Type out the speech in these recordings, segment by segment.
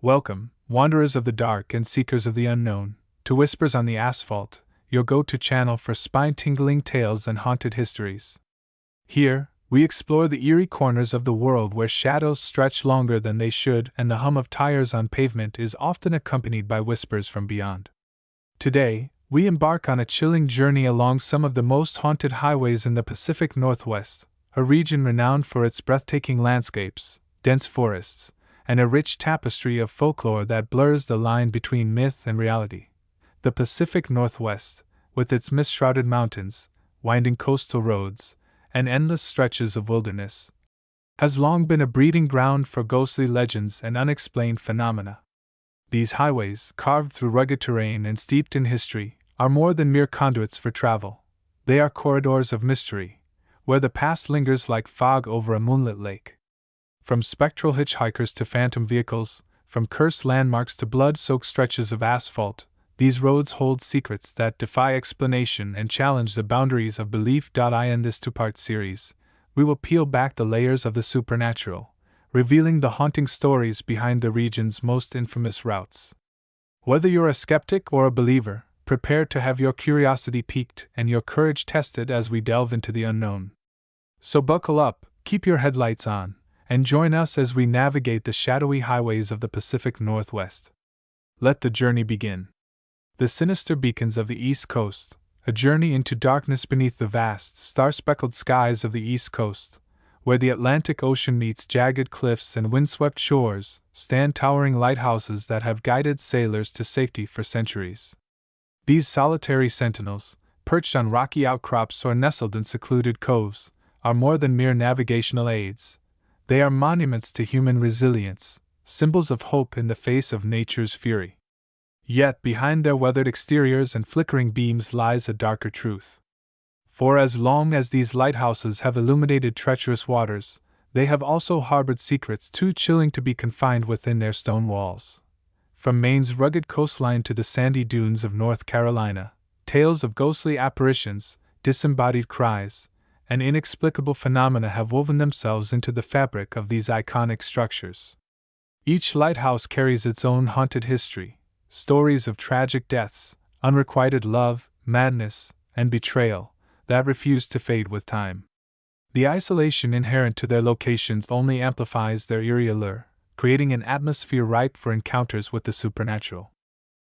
Welcome, wanderers of the dark and seekers of the unknown, to Whispers on the Asphalt, your go-to channel for spine-tingling tales and haunted histories. Here, we explore the eerie corners of the world where shadows stretch longer than they should and the hum of tires on pavement is often accompanied by whispers from beyond. Today, we embark on a chilling journey along some of the most haunted highways in the Pacific Northwest, a region renowned for its breathtaking landscapes, dense forests, and a rich tapestry of folklore that blurs the line between myth and reality. The Pacific Northwest, with its mist-shrouded mountains, winding coastal roads, and endless stretches of wilderness, has long been a breeding ground for ghostly legends and unexplained phenomena. These highways, carved through rugged terrain and steeped in history, are more than mere conduits for travel. They are corridors of mystery, where the past lingers like fog over a moonlit lake. From spectral hitchhikers to phantom vehicles, from cursed landmarks to blood-soaked stretches of asphalt, these roads hold secrets that defy explanation and challenge the boundaries of belief. In this two-part series, we will peel back the layers of the supernatural, revealing the haunting stories behind the region's most infamous routes. Whether you're a skeptic or a believer, prepare to have your curiosity piqued and your courage tested as we delve into the unknown. So buckle up, keep your headlights on, and join us as we navigate the shadowy highways of the Pacific Northwest. Let the journey begin. The sinister beacons of the East Coast, a journey into darkness beneath the vast, star-speckled skies of the East Coast, where the Atlantic Ocean meets jagged cliffs and windswept shores, stand towering lighthouses that have guided sailors to safety for centuries. These solitary sentinels, perched on rocky outcrops or nestled in secluded coves, are more than mere navigational aids. They are monuments to human resilience, symbols of hope in the face of nature's fury. Yet behind their weathered exteriors and flickering beams lies a darker truth. For as long as these lighthouses have illuminated treacherous waters, they have also harbored secrets too chilling to be confined within their stone walls. From Maine's rugged coastline to the sandy dunes of North Carolina, tales of ghostly apparitions, disembodied cries, and inexplicable phenomena have woven themselves into the fabric of these iconic structures. Each lighthouse carries its own haunted history, stories of tragic deaths, unrequited love, madness, and betrayal that refuse to fade with time. The isolation inherent to their locations only amplifies their eerie allure, creating an atmosphere ripe for encounters with the supernatural.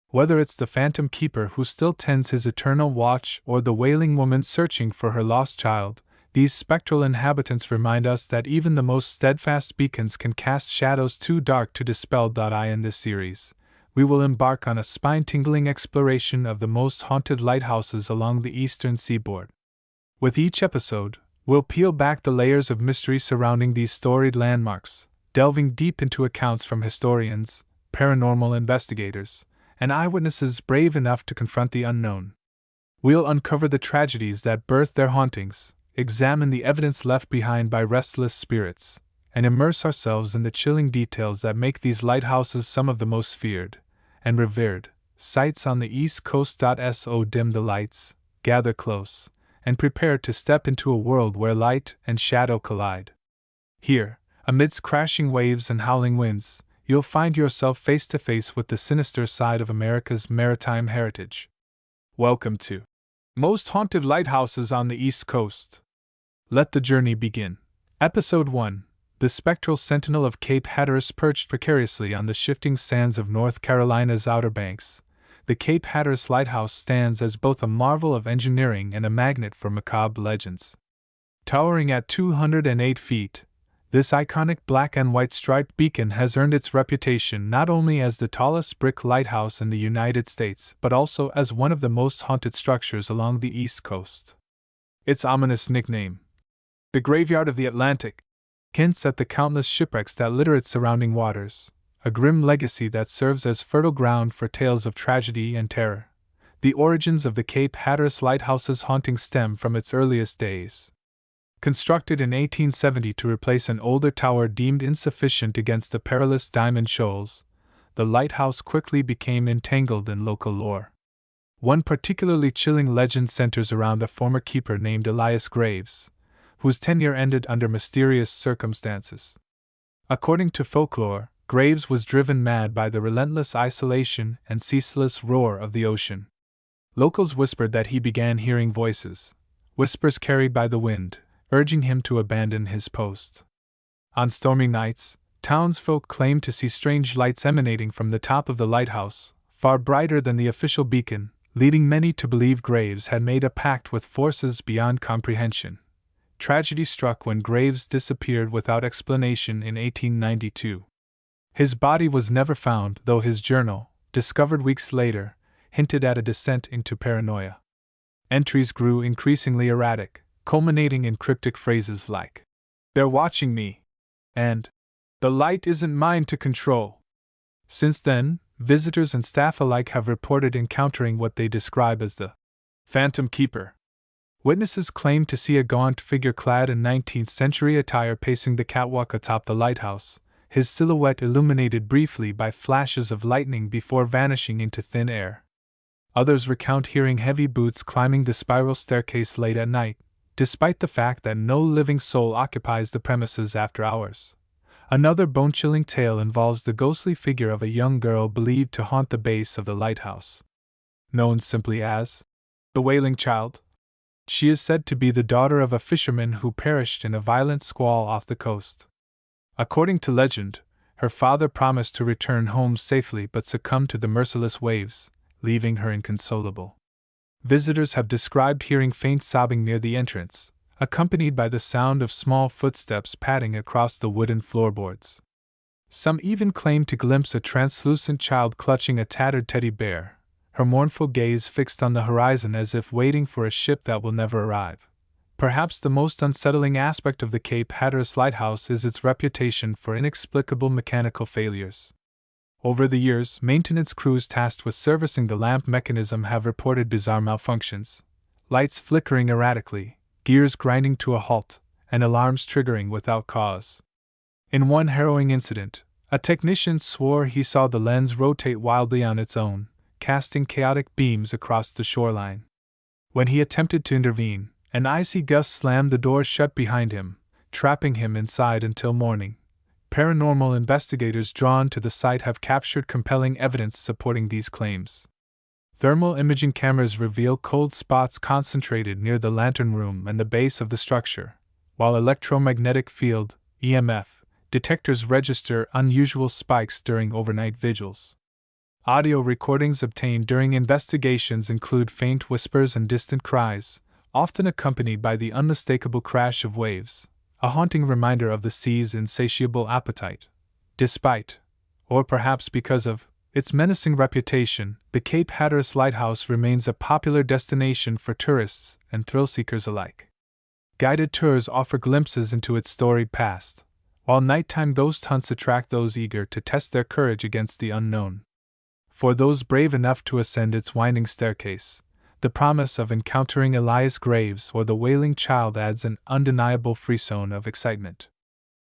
Whether it's the phantom keeper who still tends his eternal watch or the wailing woman searching for her lost child, these spectral inhabitants remind us that even the most steadfast beacons can cast shadows too dark to dispel. In this series, we will embark on a spine-tingling exploration of the most haunted lighthouses along the eastern seaboard. With each episode, we'll peel back the layers of mystery surrounding these storied landmarks, delving deep into accounts from historians, paranormal investigators, and eyewitnesses brave enough to confront the unknown. We'll uncover the tragedies that birthed their hauntings, examine the evidence left behind by restless spirits, and immerse ourselves in the chilling details that make these lighthouses some of the most feared and revered sights on the East Coast. So dim the lights, gather close, and prepare to step into a world where light and shadow collide. Here, amidst crashing waves and howling winds, you'll find yourself face to face with the sinister side of America's maritime heritage. Welcome to Most Haunted Lighthouses on the East Coast. Let the journey begin. Episode 1. The spectral sentinel of Cape Hatteras. Perched precariously on the shifting sands of North Carolina's Outer Banks, the Cape Hatteras Lighthouse stands as both a marvel of engineering and a magnet for macabre legends. Towering at 208 feet, this iconic black and white striped beacon has earned its reputation not only as the tallest brick lighthouse in the United States but also as one of the most haunted structures along the East Coast. Its ominous nickname, the Graveyard of the Atlantic, hints at the countless shipwrecks that litter its surrounding waters, a grim legacy that serves as fertile ground for tales of tragedy and terror. The origins of the Cape Hatteras Lighthouse's haunting stem from its earliest days. Constructed in 1870 to replace an older tower deemed insufficient against the perilous Diamond Shoals, the lighthouse quickly became entangled in local lore. One particularly chilling legend centers around a former keeper named Elias Graves, whose tenure ended under mysterious circumstances. According to folklore, Graves was driven mad by the relentless isolation and ceaseless roar of the ocean. Locals whispered that he began hearing voices, whispers carried by the wind, urging him to abandon his post. On stormy nights, townsfolk claimed to see strange lights emanating from the top of the lighthouse, far brighter than the official beacon, leading many to believe Graves had made a pact with forces beyond comprehension. Tragedy struck when Graves disappeared without explanation in 1892. His body was never found, though his journal, discovered weeks later, hinted at a descent into paranoia. Entries grew increasingly erratic, culminating in cryptic phrases like, "They're watching me," and "The light isn't mine to control." Since then, visitors and staff alike have reported encountering what they describe as the Phantom Keeper. Witnesses claim to see a gaunt figure clad in 19th century attire pacing the catwalk atop the lighthouse, his silhouette illuminated briefly by flashes of lightning before vanishing into thin air. Others recount hearing heavy boots climbing the spiral staircase late at night, despite the fact that no living soul occupies the premises after hours. Another bone-chilling tale involves the ghostly figure of a young girl believed to haunt the base of the lighthouse. Known simply as the Wailing Child, she is said to be the daughter of a fisherman who perished in a violent squall off the coast. According to legend, her father promised to return home safely but succumbed to the merciless waves, leaving her inconsolable. Visitors have described hearing faint sobbing near the entrance, accompanied by the sound of small footsteps padding across the wooden floorboards. Some even claim to glimpse a translucent child clutching a tattered teddy bear, her mournful gaze fixed on the horizon as if waiting for a ship that will never arrive. Perhaps the most unsettling aspect of the Cape Hatteras Lighthouse is its reputation for inexplicable mechanical failures. Over the years, maintenance crews tasked with servicing the lamp mechanism have reported bizarre malfunctions, lights flickering erratically, gears grinding to a halt, and alarms triggering without cause. In one harrowing incident, a technician swore he saw the lens rotate wildly on its own, casting chaotic beams across the shoreline. When he attempted to intervene, an icy gust slammed the door shut behind him, trapping him inside until morning. Paranormal investigators drawn to the site have captured compelling evidence supporting these claims. Thermal imaging cameras reveal cold spots concentrated near the lantern room and the base of the structure, while electromagnetic field (EMF) detectors register unusual spikes during overnight vigils. Audio recordings obtained during investigations include faint whispers and distant cries, often accompanied by the unmistakable crash of waves, a haunting reminder of the sea's insatiable appetite. Despite, or perhaps because of, its menacing reputation, the Cape Hatteras Lighthouse remains a popular destination for tourists and thrill-seekers alike. Guided tours offer glimpses into its storied past, while nighttime ghost hunts attract those eager to test their courage against the unknown. For those brave enough to ascend its winding staircase, the promise of encountering Elias Graves or the Wailing Child adds an undeniable frisson of excitement.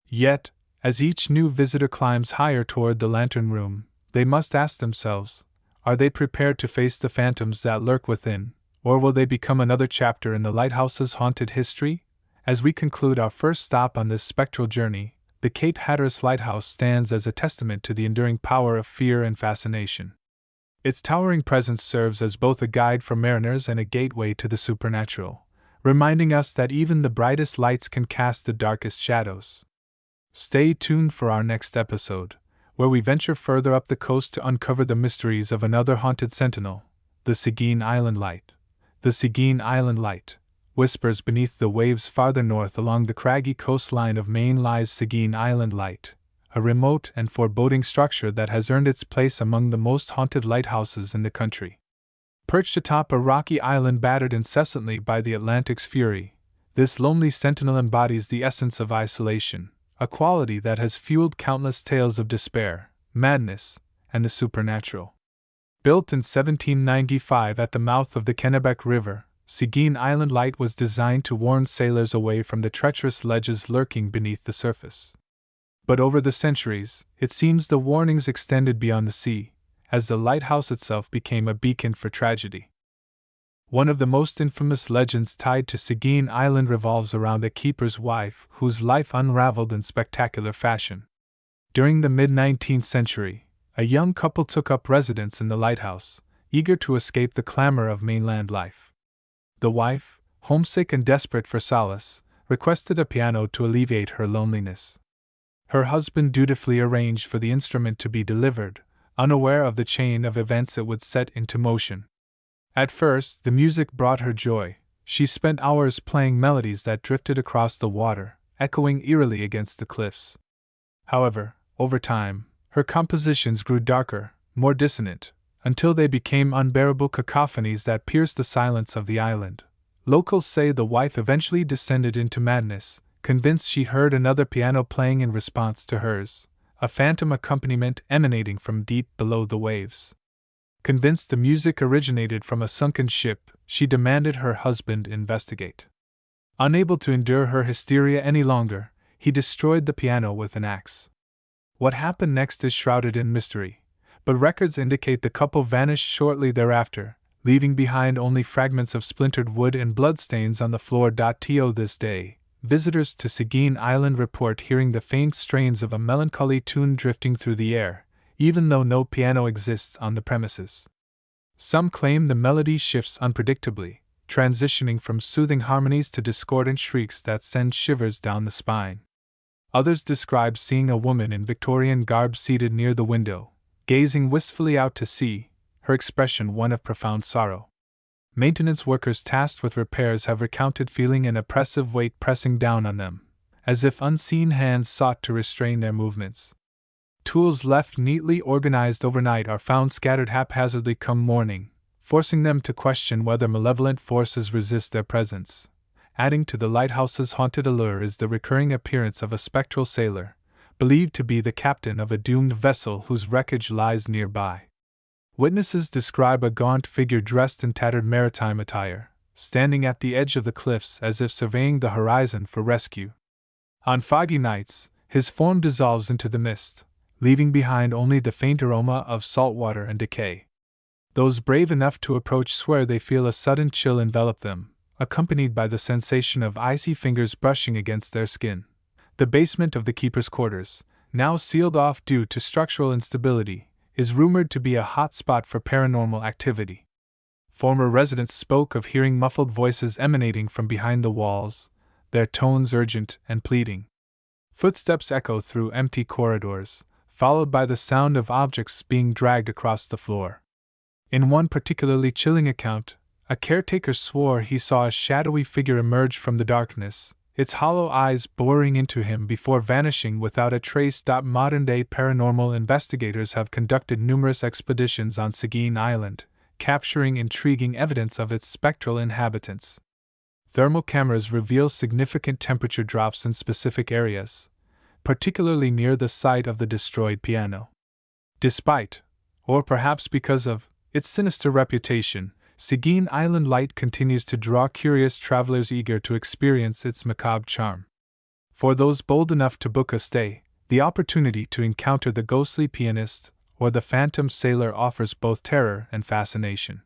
Yet, as each new visitor climbs higher toward the lantern room, they must ask themselves, are they prepared to face the phantoms that lurk within, or will they become another chapter in the lighthouse's haunted history? As we conclude our first stop on this spectral journey, the Cape Hatteras Lighthouse stands as a testament to the enduring power of fear and fascination. Its towering presence serves as both a guide for mariners and a gateway to the supernatural, reminding us that even the brightest lights can cast the darkest shadows. Stay tuned for our next episode, where we venture further up the coast to uncover the mysteries of another haunted sentinel, the Seguin Island Light. The Seguin Island Light whispers beneath the waves farther north along the craggy coastline of Maine lies Seguin Island Light, a remote and foreboding structure that has earned its place among the most haunted lighthouses in the country. Perched atop a rocky island battered incessantly by the Atlantic's fury, this lonely sentinel embodies the essence of isolation, a quality that has fueled countless tales of despair, madness, and the supernatural. Built in 1795 at the mouth of the Kennebec River, Seguin Island Light was designed to warn sailors away from the treacherous ledges lurking beneath the surface. But over the centuries, it seems the warnings extended beyond the sea, as the lighthouse itself became a beacon for tragedy. One of the most infamous legends tied to Seguin Island revolves around a keeper's wife whose life unraveled in spectacular fashion. During the mid-19th century, a young couple took up residence in the lighthouse, eager to escape the clamor of mainland life. The wife, homesick and desperate for solace, requested a piano to alleviate her loneliness. Her husband dutifully arranged for the instrument to be delivered, unaware of the chain of events it would set into motion. At first, the music brought her joy. She spent hours playing melodies that drifted across the water, echoing eerily against the cliffs. However, over time, her compositions grew darker, more dissonant, until they became unbearable cacophonies that pierced the silence of the island. Locals say the wife eventually descended into madness, convinced she heard another piano playing in response to hers, a phantom accompaniment emanating from deep below the waves. Convinced the music originated from a sunken ship, she demanded her husband investigate. Unable to endure her hysteria any longer, he destroyed the piano with an axe. What happened next is shrouded in mystery, but records indicate the couple vanished shortly thereafter, leaving behind only fragments of splintered wood and bloodstains on the floor. To this day, visitors to Seguin Island report hearing the faint strains of a melancholy tune drifting through the air, even though no piano exists on the premises. Some claim the melody shifts unpredictably, transitioning from soothing harmonies to discordant shrieks that send shivers down the spine. Others describe seeing a woman in Victorian garb seated near the window, gazing wistfully out to sea, her expression one of profound sorrow. Maintenance workers tasked with repairs have recounted feeling an oppressive weight pressing down on them, as if unseen hands sought to restrain their movements. Tools left neatly organized overnight are found scattered haphazardly come morning, forcing them to question whether malevolent forces resist their presence. Adding to the lighthouse's haunted allure is the recurring appearance of a spectral sailor, believed to be the captain of a doomed vessel whose wreckage lies nearby. Witnesses describe a gaunt figure dressed in tattered maritime attire, standing at the edge of the cliffs as if surveying the horizon for rescue. On foggy nights, his form dissolves into the mist, leaving behind only the faint aroma of salt water and decay. Those brave enough to approach swear they feel a sudden chill envelop them, accompanied by the sensation of icy fingers brushing against their skin. The basement of the keeper's quarters, now sealed off due to structural instability, is rumored to be a hot spot for paranormal activity. Former residents spoke of hearing muffled voices emanating from behind the walls, their tones urgent and pleading. Footsteps echo through empty corridors, followed by the sound of objects being dragged across the floor. In one particularly chilling account, a caretaker swore he saw a shadowy figure emerge from the darkness, its hollow eyes boring into him before vanishing without a trace. Modern-day paranormal investigators have conducted numerous expeditions on Seguin Island, capturing intriguing evidence of its spectral inhabitants. Thermal cameras reveal significant temperature drops in specific areas, particularly near the site of the destroyed piano. Despite, or perhaps because of, its sinister reputation, Seguin Island Light continues to draw curious travelers eager to experience its macabre charm. For those bold enough to book a stay, the opportunity to encounter the ghostly pianist or the phantom sailor offers both terror and fascination.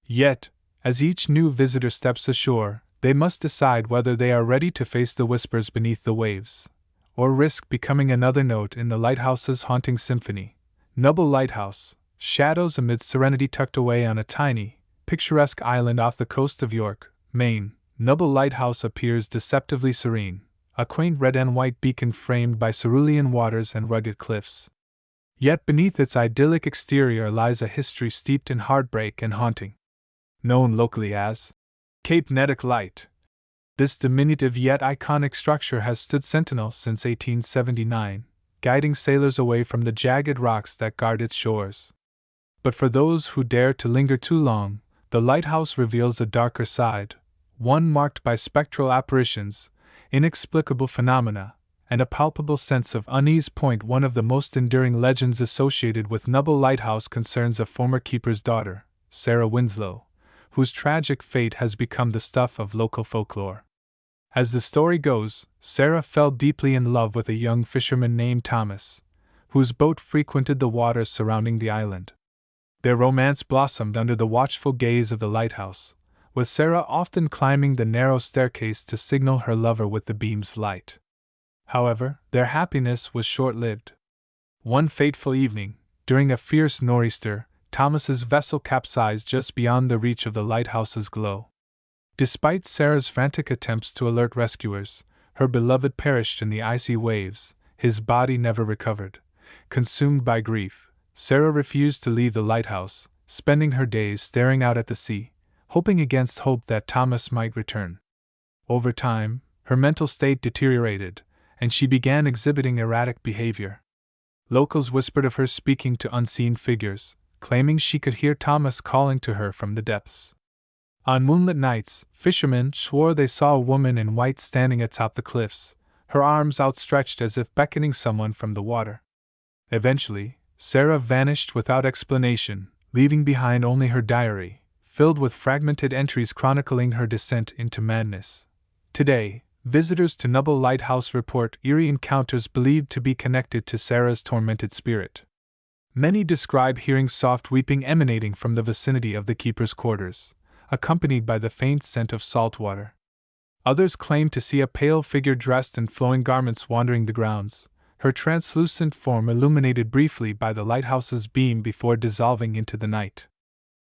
Yet, as each new visitor steps ashore, they must decide whether they are ready to face the whispers beneath the waves, or risk becoming another note in the lighthouse's haunting symphony. Noble Lighthouse, shadows amidst serenity tucked away on a tiny, picturesque island off the coast of York, Maine. Noble Lighthouse appears deceptively serene, a quaint red and white beacon framed by cerulean waters and rugged cliffs. Yet beneath its idyllic exterior lies a history steeped in heartbreak and haunting. Known locally as Cape Nettic Light, this diminutive yet iconic structure has stood sentinel since 1879, guiding sailors away from the jagged rocks that guard its shores. But for those who dare to linger too long, the lighthouse reveals a darker side, one marked by spectral apparitions, inexplicable phenomena, and a palpable sense of unease. One of the most enduring legends associated with Noble Lighthouse concerns a former keeper's daughter, Sarah Winslow, whose tragic fate has become the stuff of local folklore. As the story goes, Sarah fell deeply in love with a young fisherman named Thomas, whose boat frequented the waters surrounding the island. Their romance blossomed under the watchful gaze of the lighthouse, with Sarah often climbing the narrow staircase to signal her lover with the beam's light. However, their happiness was short-lived. One fateful evening, during a fierce nor'easter, Thomas's vessel capsized just beyond the reach of the lighthouse's glow. Despite Sarah's frantic attempts to alert rescuers, her beloved perished in the icy waves. His body never recovered. Consumed by grief, Sarah refused to leave the lighthouse, spending her days staring out at the sea, hoping against hope that Thomas might return. Over time, her mental state deteriorated, and she began exhibiting erratic behavior. Locals whispered of her speaking to unseen figures, claiming she could hear Thomas calling to her from the depths. On moonlit nights, fishermen swore they saw a woman in white standing atop the cliffs, her arms outstretched as if beckoning someone from the water. Eventually, Sarah vanished without explanation, leaving behind only her diary, filled with fragmented entries chronicling her descent into madness. Today, visitors to Noble Lighthouse report eerie encounters believed to be connected to Sarah's tormented spirit. Many describe hearing soft weeping emanating from the vicinity of the keeper's quarters, accompanied by the faint scent of salt water. Others claim to see a pale figure dressed in flowing garments wandering the grounds, her translucent form illuminated briefly by the lighthouse's beam before dissolving into the night.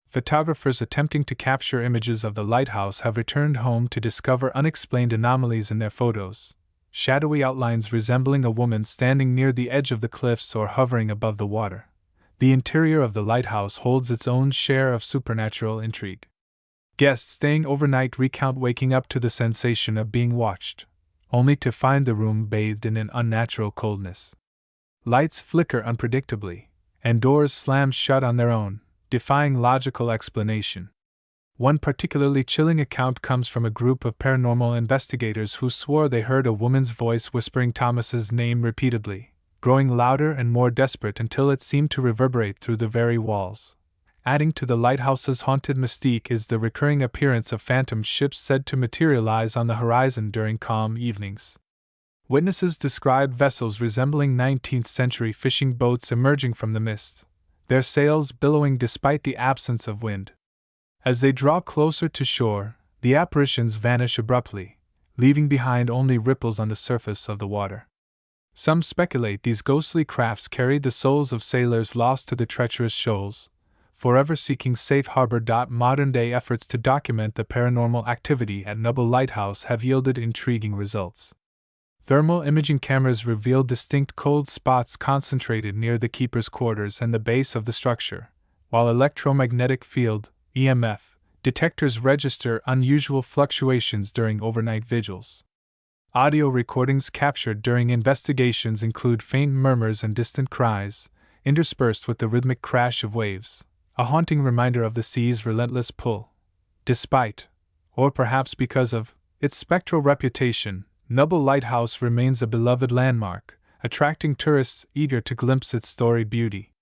Photographers attempting to capture images of the lighthouse have returned home to discover unexplained anomalies in their photos, shadowy outlines resembling a woman standing near the edge of the cliffs or hovering above the water. The interior of the lighthouse holds its own share of supernatural intrigue. Guests staying overnight recount waking up to the sensation of being watched, only to find the room bathed in an unnatural coldness. Lights flicker unpredictably, and doors slam shut on their own, defying logical explanation. One particularly chilling account comes from a group of paranormal investigators who swore they heard a woman's voice whispering Thomas's name repeatedly, growing louder and more desperate until it seemed to reverberate through the very walls. Adding to the lighthouse's haunted mystique is the recurring appearance of phantom ships said to materialize on the horizon during calm evenings. Witnesses describe vessels resembling 19th-century fishing boats emerging from the mist, their sails billowing despite the absence of wind. As they draw closer to shore, the apparitions vanish abruptly, leaving behind only ripples on the surface of the water. Some speculate these ghostly crafts carried the souls of sailors lost to the treacherous shoals, forever seeking safe harbor. Modern-day efforts to document the paranormal activity at Noble Lighthouse have yielded intriguing results. Thermal imaging cameras reveal distinct cold spots concentrated near the keeper's quarters and the base of the structure, while electromagnetic field (EMF) detectors register unusual fluctuations during overnight vigils. Audio recordings captured during investigations include faint murmurs and distant cries, interspersed with the rhythmic crash of waves, a haunting reminder of the sea's relentless pull. Despite, or perhaps because of, its spectral reputation, Noble Lighthouse remains a beloved landmark, attracting tourists eager to glimpse its storied beauty.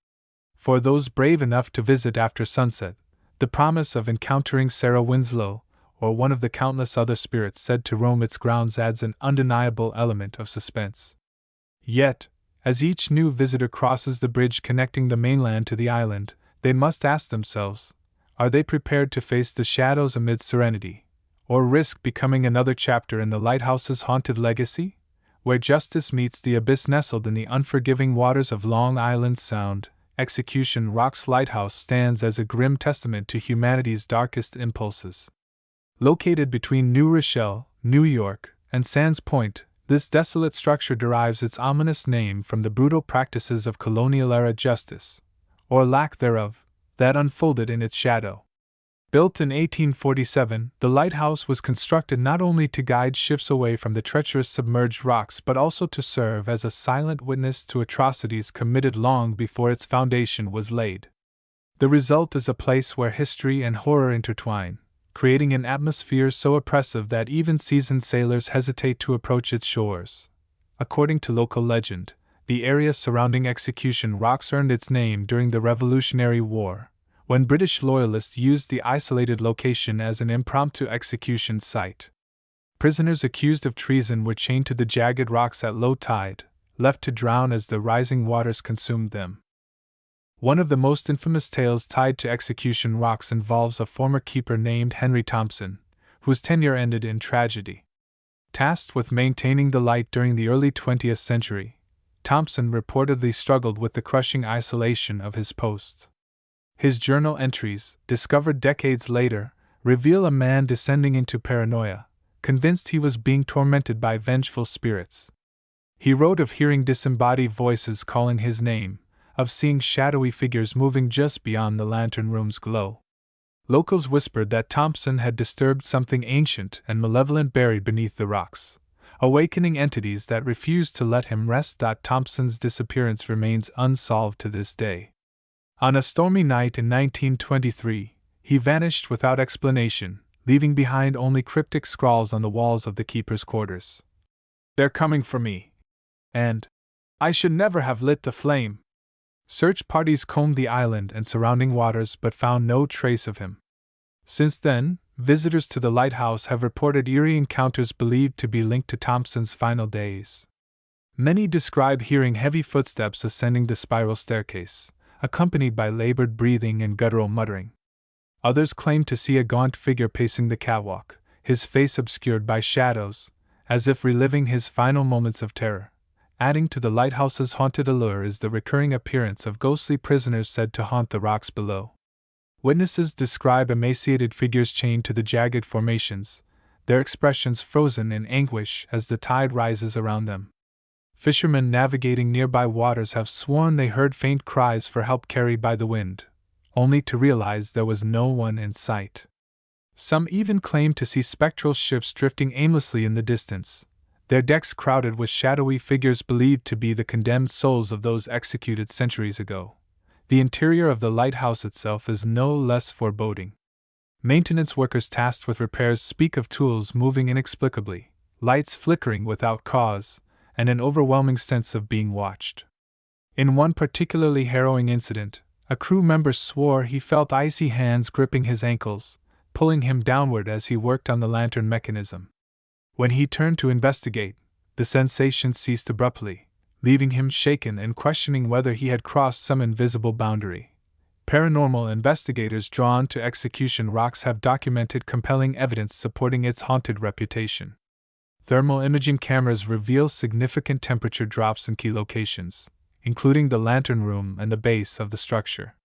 For those brave enough to visit after sunset, the promise of encountering Sarah Winslow, or one of the countless other spirits said to roam its grounds, adds an undeniable element of suspense. Yet, as each new visitor crosses the bridge connecting the mainland to the island, they must ask themselves, are they prepared to face the shadows amid serenity, or risk becoming another chapter in the lighthouse's haunted legacy? Where justice meets the abyss nestled in the unforgiving waters of Long Island Sound, Execution Rock's lighthouse stands as a grim testament to humanity's darkest impulses. Located between New Rochelle, New York, and Sands Point, this desolate structure derives its ominous name from the brutal practices of colonial-era justice, or lack thereof, that unfolded in its shadow. Built in 1847, the lighthouse was constructed not only to guide ships away from the treacherous submerged rocks but also to serve as a silent witness to atrocities committed long before its foundation was laid. The result is a place where history and horror intertwine, creating an atmosphere so oppressive that even seasoned sailors hesitate to approach its shores. According to local legend, the area surrounding Execution Rocks earned its name during the Revolutionary War, when British loyalists used the isolated location as an impromptu execution site. Prisoners accused of treason were chained to the jagged rocks at low tide, left to drown as the rising waters consumed them. One of the most infamous tales tied to Execution Rocks involves a former keeper named Henry Thompson, whose tenure ended in tragedy. Tasked with maintaining the light during the early 20th century, Thompson reportedly struggled with the crushing isolation of his post. His journal entries, discovered decades later, reveal a man descending into paranoia, convinced he was being tormented by vengeful spirits. He wrote of hearing disembodied voices calling his name, of seeing shadowy figures moving just beyond the lantern room's glow. Locals whispered that Thompson had disturbed something ancient and malevolent buried beneath the rocks, awakening entities that refused to let him rest. Thompson's disappearance remains unsolved to this day. On a stormy night in 1923, he vanished without explanation, leaving behind only cryptic scrawls on the walls of the keeper's quarters. "They're coming for me," and "I should never have lit the flame." Search parties combed the island and surrounding waters but found no trace of him. Since then, visitors to the lighthouse have reported eerie encounters believed to be linked to Thompson's final days. Many describe hearing heavy footsteps ascending the spiral staircase, accompanied by labored breathing and guttural muttering. Others claim to see a gaunt figure pacing the catwalk, his face obscured by shadows, as if reliving his final moments of terror. Adding to the lighthouse's haunted allure is the recurring appearance of ghostly prisoners said to haunt the rocks below. Witnesses describe emaciated figures chained to the jagged formations, their expressions frozen in anguish as the tide rises around them. Fishermen navigating nearby waters have sworn they heard faint cries for help carried by the wind, only to realize there was no one in sight. Some even claim to see spectral ships drifting aimlessly in the distance, their decks crowded with shadowy figures believed to be the condemned souls of those executed centuries ago. The interior of the lighthouse itself is no less foreboding. Maintenance workers tasked with repairs speak of tools moving inexplicably, lights flickering without cause, and an overwhelming sense of being watched. In one particularly harrowing incident, a crew member swore he felt icy hands gripping his ankles, pulling him downward as he worked on the lantern mechanism. When he turned to investigate, the sensation ceased abruptly, leaving him shaken and questioning whether he had crossed some invisible boundary. Paranormal investigators drawn to Execution Rocks have documented compelling evidence supporting its haunted reputation. Thermal imaging cameras reveal significant temperature drops in key locations, including the lantern room and the base of the structure.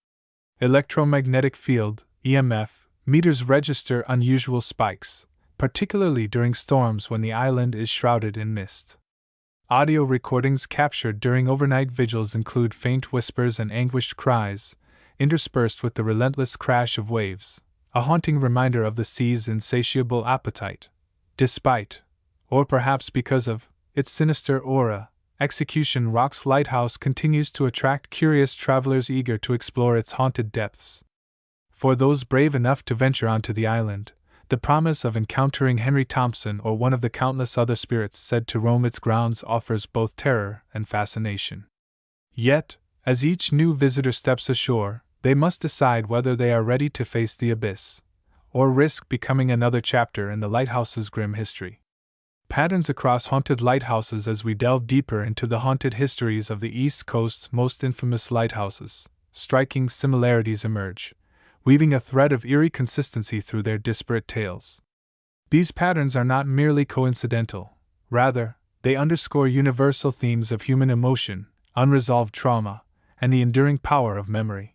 Electromagnetic field (EMF) meters register unusual spikes, particularly during storms when the island is shrouded in mist. Audio recordings captured during overnight vigils include faint whispers and anguished cries, interspersed with the relentless crash of waves, a haunting reminder of the sea's insatiable appetite. Despite, or perhaps because of, its sinister aura, Execution Rock's lighthouse continues to attract curious travelers eager to explore its haunted depths. For those brave enough to venture onto the island, the promise of encountering Henry Thompson or one of the countless other spirits said to roam its grounds offers both terror and fascination. Yet, as each new visitor steps ashore, they must decide whether they are ready to face the abyss, or risk becoming another chapter in the lighthouse's grim history. Patterns across haunted lighthouses. As we delve deeper into the haunted histories of the East Coast's most infamous lighthouses, striking similarities emerge, weaving a thread of eerie consistency through their disparate tales. These patterns are not merely coincidental, rather, they underscore universal themes of human emotion, unresolved trauma, and the enduring power of memory.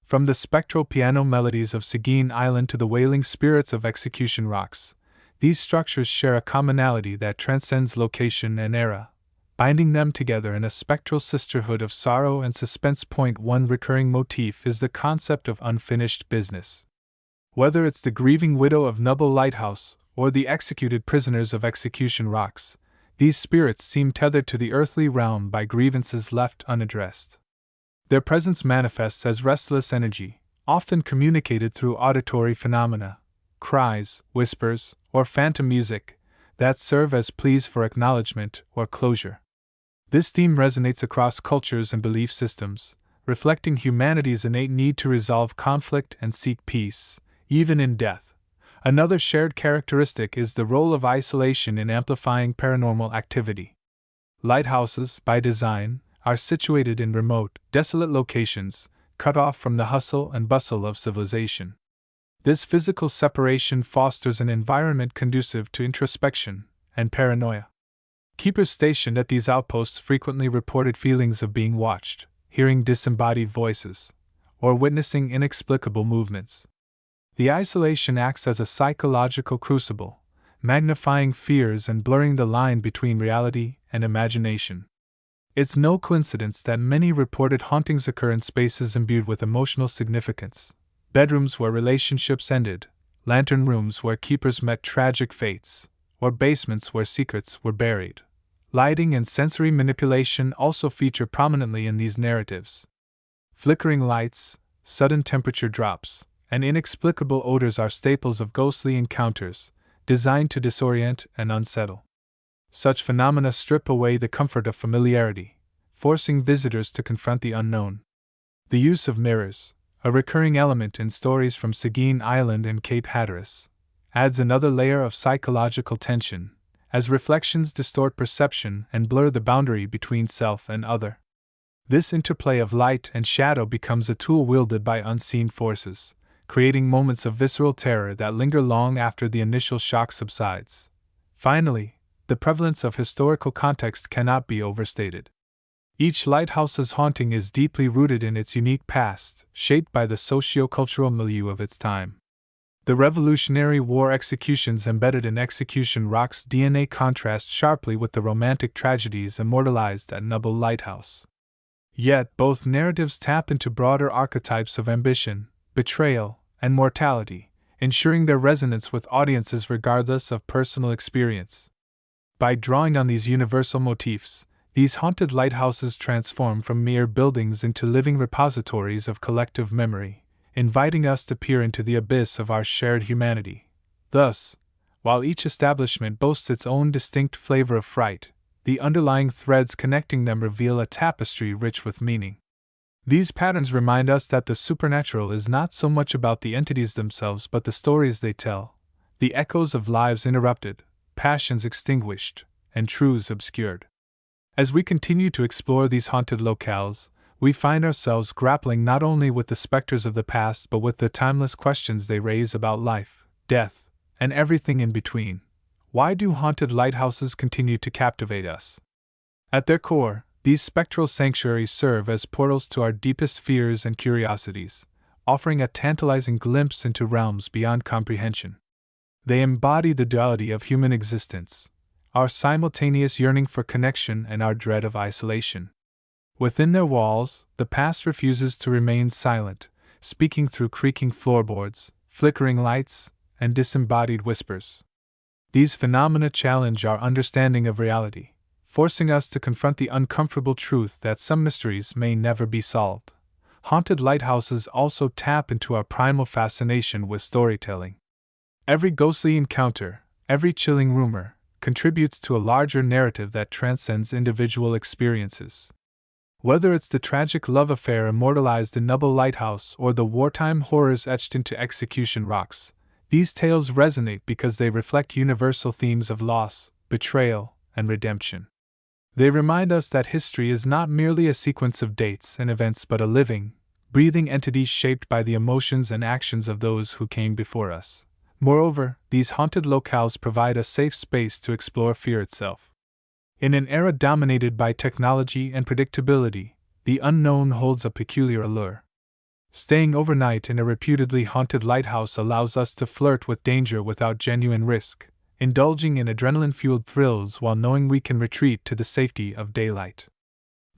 From the spectral piano melodies of Seguin Island to the wailing spirits of Execution Rocks, these structures share a commonality that transcends location and era, binding them together in a spectral sisterhood of sorrow and suspense. One recurring motif is the concept of unfinished business. Whether it's the grieving widow of Nubble Lighthouse or the executed prisoners of Execution Rocks, these spirits seem tethered to the earthly realm by grievances left unaddressed. Their presence manifests as restless energy, often communicated through auditory phenomena, cries, whispers, or phantom music, that serve as pleas for acknowledgement or closure. This theme resonates across cultures and belief systems, reflecting humanity's innate need to resolve conflict and seek peace, even in death. Another shared characteristic is the role of isolation in amplifying paranormal activity. Lighthouses, by design, are situated in remote, desolate locations, cut off from the hustle and bustle of civilization. This physical separation fosters an environment conducive to introspection and paranoia. Keepers stationed at these outposts frequently reported feelings of being watched, hearing disembodied voices, or witnessing inexplicable movements. The isolation acts as a psychological crucible, magnifying fears and blurring the line between reality and imagination. It's no coincidence that many reported hauntings occur in spaces imbued with emotional significance: bedrooms where relationships ended, lantern rooms where keepers met tragic fates, or basements where secrets were buried. Lighting and sensory manipulation also feature prominently in these narratives. Flickering lights, sudden temperature drops, and inexplicable odors are staples of ghostly encounters, designed to disorient and unsettle. Such phenomena strip away the comfort of familiarity, forcing visitors to confront the unknown. The use of mirrors, a recurring element in stories from Seguin Island and Cape Hatteras, adds another layer of psychological tension, as reflections distort perception and blur the boundary between self and other. This interplay of light and shadow becomes a tool wielded by unseen forces, creating moments of visceral terror that linger long after the initial shock subsides. Finally, the prevalence of historical context cannot be overstated. Each lighthouse's haunting is deeply rooted in its unique past, shaped by the socio-cultural milieu of its time. The Revolutionary War executions embedded in Execution Rock's DNA contrast sharply with the romantic tragedies immortalized at Noble Lighthouse. Yet both narratives tap into broader archetypes of ambition, betrayal, and mortality, ensuring their resonance with audiences regardless of personal experience. By drawing on these universal motifs, these haunted lighthouses transform from mere buildings into living repositories of collective memory, inviting us to peer into the abyss of our shared humanity. Thus, while each establishment boasts its own distinct flavor of fright, the underlying threads connecting them reveal a tapestry rich with meaning. These patterns remind us that the supernatural is not so much about the entities themselves but the stories they tell, the echoes of lives interrupted, passions extinguished, and truths obscured. As we continue to explore these haunted locales, we find ourselves grappling not only with the specters of the past but with the timeless questions they raise about life, death, and everything in between. Why do haunted lighthouses continue to captivate us? At their core, these spectral sanctuaries serve as portals to our deepest fears and curiosities, offering a tantalizing glimpse into realms beyond comprehension. They embody the duality of human existence, our simultaneous yearning for connection and our dread of isolation. Within their walls, the past refuses to remain silent, speaking through creaking floorboards, flickering lights, and disembodied whispers. These phenomena challenge our understanding of reality, forcing us to confront the uncomfortable truth that some mysteries may never be solved. Haunted lighthouses also tap into our primal fascination with storytelling. Every ghostly encounter, every chilling rumor, contributes to a larger narrative that transcends individual experiences. Whether it's the tragic love affair immortalized in Noble Lighthouse or the wartime horrors etched into Execution Rocks, these tales resonate because they reflect universal themes of loss, betrayal, and redemption. They remind us that history is not merely a sequence of dates and events but a living, breathing entity shaped by the emotions and actions of those who came before us. Moreover, these haunted locales provide a safe space to explore fear itself. In an era dominated by technology and predictability, the unknown holds a peculiar allure. Staying overnight in a reputedly haunted lighthouse allows us to flirt with danger without genuine risk, indulging in adrenaline-fueled thrills while knowing we can retreat to the safety of daylight.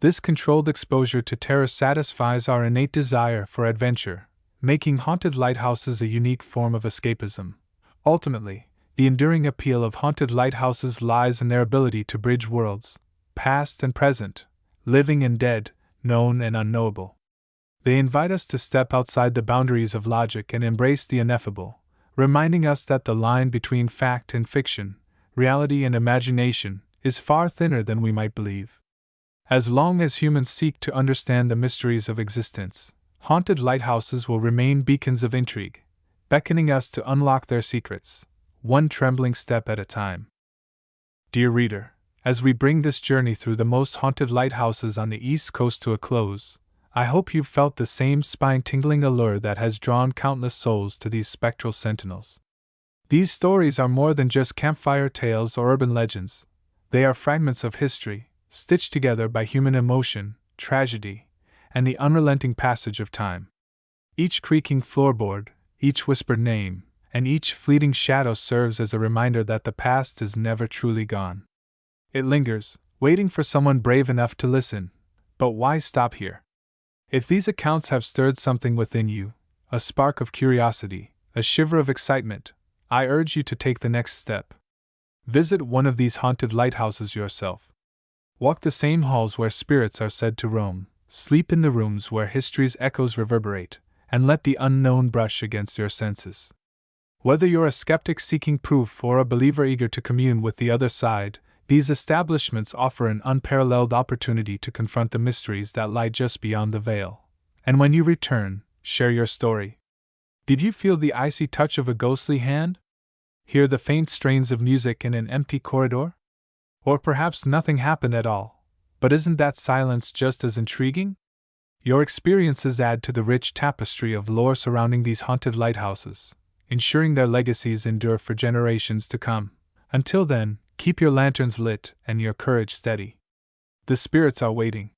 This controlled exposure to terror satisfies our innate desire for adventure, making haunted lighthouses a unique form of escapism. Ultimately, the enduring appeal of haunted lighthouses lies in their ability to bridge worlds, past and present, living and dead, known and unknowable. They invite us to step outside the boundaries of logic and embrace the ineffable, reminding us that the line between fact and fiction, reality and imagination, is far thinner than we might believe. As long as humans seek to understand the mysteries of existence, haunted lighthouses will remain beacons of intrigue, beckoning us to unlock their secrets, one trembling step at a time. Dear reader, as we bring this journey through the most haunted lighthouses on the East Coast to a close, I hope you've felt the same spine-tingling allure that has drawn countless souls to these spectral sentinels. These stories are more than just campfire tales or urban legends. They are fragments of history, stitched together by human emotion, tragedy, and the unrelenting passage of time. Each creaking floorboard, each whispered name, and each fleeting shadow serves as a reminder that the past is never truly gone. It lingers, waiting for someone brave enough to listen. But why stop here? If these accounts have stirred something within you, a spark of curiosity, a shiver of excitement, I urge you to take the next step. Visit one of these haunted lighthouses yourself. Walk the same halls where spirits are said to roam, sleep in the rooms where history's echoes reverberate, and let the unknown brush against your senses. Whether you're a skeptic seeking proof or a believer eager to commune with the other side, these establishments offer an unparalleled opportunity to confront the mysteries that lie just beyond the veil. And when you return, share your story. Did you feel the icy touch of a ghostly hand? Hear the faint strains of music in an empty corridor? Or perhaps nothing happened at all, but isn't that silence just as intriguing? Your experiences add to the rich tapestry of lore surrounding these haunted lighthouses, ensuring their legacies endure for generations to come. Until then, keep your lanterns lit and your courage steady. The spirits are waiting.